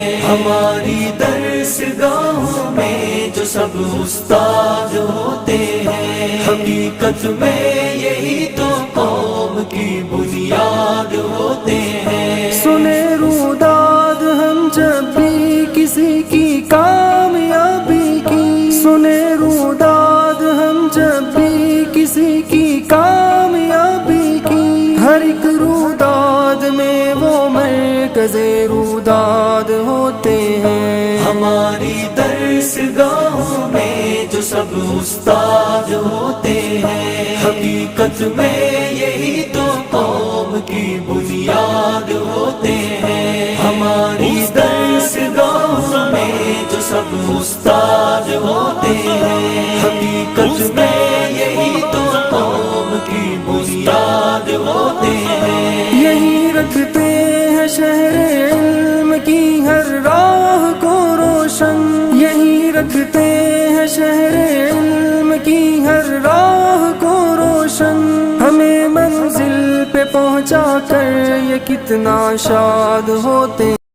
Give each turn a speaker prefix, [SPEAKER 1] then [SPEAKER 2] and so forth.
[SPEAKER 1] ہماری درس گاہوں میں جو سب استاد ہوتے ہیں، حقیقت میں یہی تو قوم کی بنیاد ہوتے ہیں۔
[SPEAKER 2] سنے روداد ہم جب بھی کسی کی کامیابی کی، سنے روداد ہم جب بھی کسی کی کامیابی کی، ہر ایک روداد میں وہ مرکز روداد ہوتے ہیں۔
[SPEAKER 1] ہماری درس گاہوں میں جو سب استاد ہوتے ہیں، حقیقت میں یہی تو قوم کی بنیاد ہوتے ہیں۔ ہماری درس گاہوں میں جو سب استاد ہوتے ہیں، حقیقت میں یہی تو قوم کی بنیاد ہوتے ہیں۔
[SPEAKER 2] یہی رکھتے ہیں شہر علم کی ہر راہ کو روشن، یہی رکھتے ہیں شہر علم کی ہر راہ کو روشن، ہمیں منزل پہ پہنچا کر یہ کتنا شاد ہوتے